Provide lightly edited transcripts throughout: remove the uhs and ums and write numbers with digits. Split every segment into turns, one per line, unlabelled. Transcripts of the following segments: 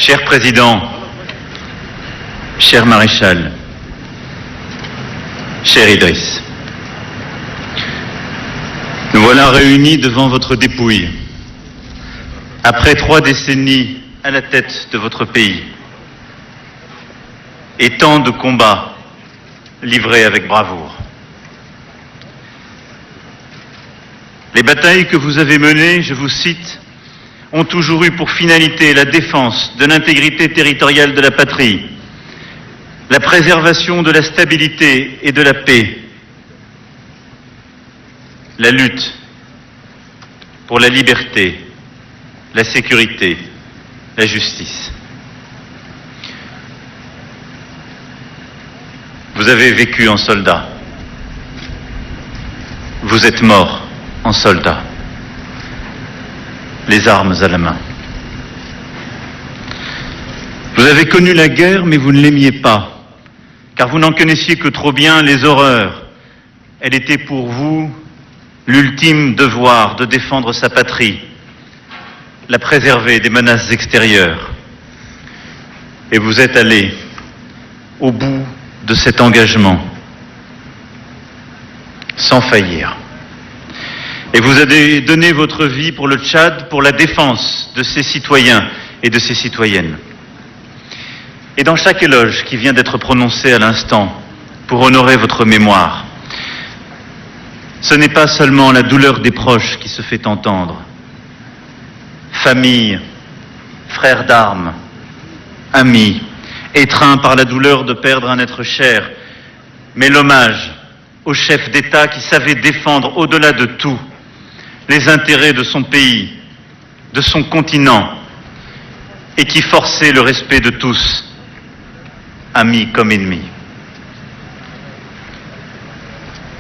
Cher Président, cher Maréchal, cher Idriss, nous voilà réunis devant votre dépouille, après 3 décennies à la tête de votre pays, et tant de combats livrés avec bravoure. Les batailles que vous avez menées, je vous cite, ont toujours eu pour finalité la défense de l'intégrité territoriale de la patrie, la préservation de la stabilité et de la paix, la lutte pour la liberté, la sécurité, la justice. Vous avez vécu en soldat. Vous êtes mort en soldat, les armes à la main. Vous avez connu la guerre, mais vous ne l'aimiez pas, car vous n'en connaissiez que trop bien les horreurs. Elle était pour vous l'ultime devoir de défendre sa patrie, la préserver des menaces extérieures. Et vous êtes allé au bout de cet engagement, sans faillir. Et vous avez donné votre vie pour le Tchad, pour la défense de ses citoyens et de ses citoyennes. Et dans chaque éloge qui vient d'être prononcé à l'instant, pour honorer votre mémoire, ce n'est pas seulement la douleur des proches qui se fait entendre. Famille, frères d'armes, amis, étreints par la douleur de perdre un être cher, mais l'hommage au chef d'État qui savait défendre au-delà de tout les intérêts de son pays, de son continent, et qui forçait le respect de tous, amis comme ennemis.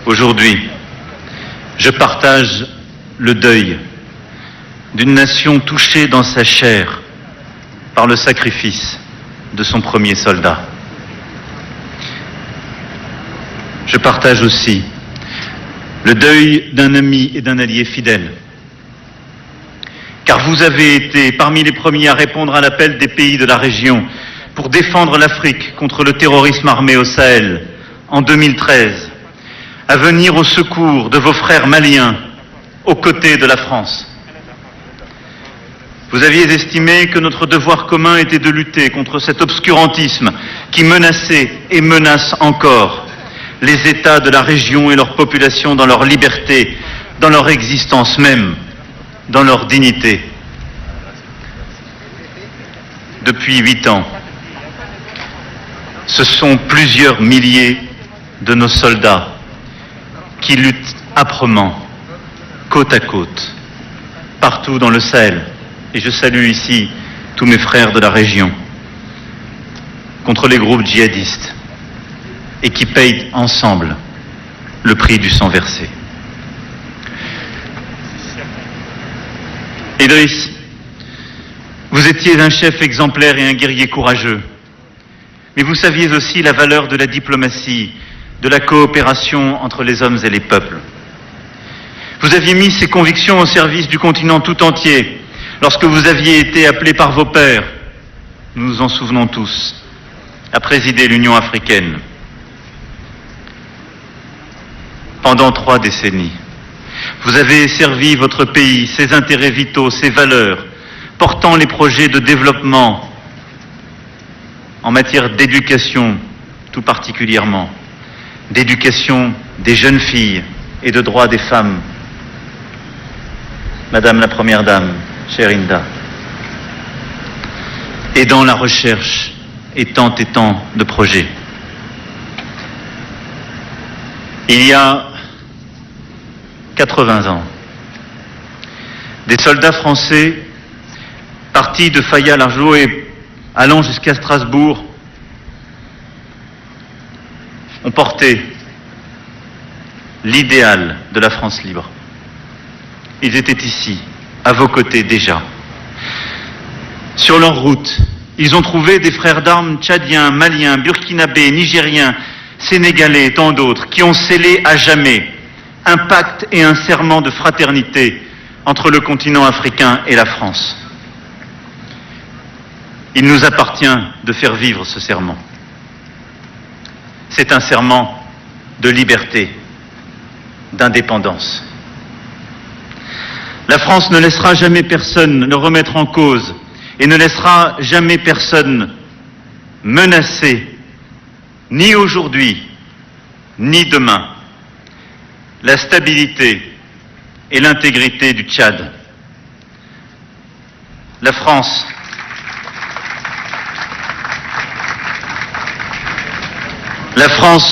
Aujourd'hui, je partage le deuil d'une nation touchée dans sa chair par le sacrifice de son premier soldat. Je partage aussi le deuil d'un ami et d'un allié fidèle. Car vous avez été parmi les premiers à répondre à l'appel des pays de la région pour défendre l'Afrique contre le terrorisme armé au Sahel en 2013, à venir au secours de vos frères maliens aux côtés de la France. Vous aviez estimé que notre devoir commun était de lutter contre cet obscurantisme qui menaçait et menace encore les États de la région et leur population dans leur liberté, dans leur existence même, dans leur dignité. Depuis 8 ans, ce sont plusieurs milliers de nos soldats qui luttent âprement, côte à côte, partout dans le Sahel, et je salue ici tous mes frères de la région, contre les groupes djihadistes, et qui payent ensemble le prix du sang versé. Idriss, vous étiez un chef exemplaire et un guerrier courageux, mais vous saviez aussi la valeur de la diplomatie, de la coopération entre les hommes et les peuples. Vous aviez mis ces convictions au service du continent tout entier lorsque vous aviez été appelé par vos pairs, nous nous en souvenons tous, à présider l'Union africaine. Pendant 3 décennies, vous avez servi votre pays, ses intérêts vitaux, ses valeurs, portant les projets de développement en matière d'éducation tout particulièrement, d'éducation des jeunes filles et de droits des femmes. Madame la Première Dame, chère Inda, et dans la recherche et tant de projets. Il y a 80 ans, des soldats français partis de Faya-Largeau et allant jusqu'à Strasbourg ont porté l'idéal de la France libre. Ils étaient ici, à vos côtés déjà. Sur leur route, ils ont trouvé des frères d'armes tchadiens, maliens, burkinabés, nigériens, sénégalais et tant d'autres qui ont scellé à jamais un pacte et un serment de fraternité entre le continent africain et la France. il nous appartient de faire vivre ce serment. C'est un serment de liberté, d'indépendance. La France ne laissera jamais personne le remettre en cause et ne laissera jamais personne menacer, ni aujourd'hui, ni demain, la stabilité et l'intégrité du Tchad. La France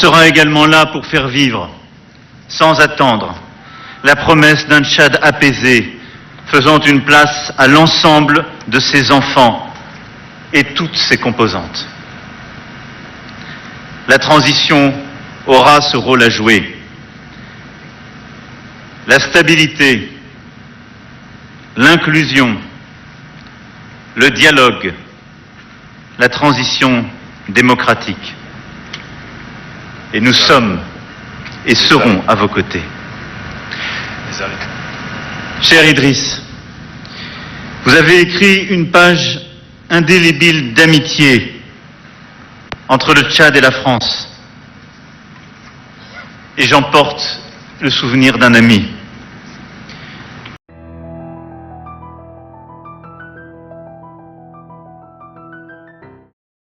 sera également là pour faire vivre, sans attendre, la promesse d'un Tchad apaisé, faisant une place à l'ensemble de ses enfants et toutes ses composantes. La transition aura ce rôle à jouer. La stabilité, l'inclusion, le dialogue, la transition démocratique. Et nous sommes et serons à vos côtés. Cher Idriss, vous avez écrit une page indélébile d'amitié entre le Tchad et la France. Et j'en porte le souvenir d'un ami.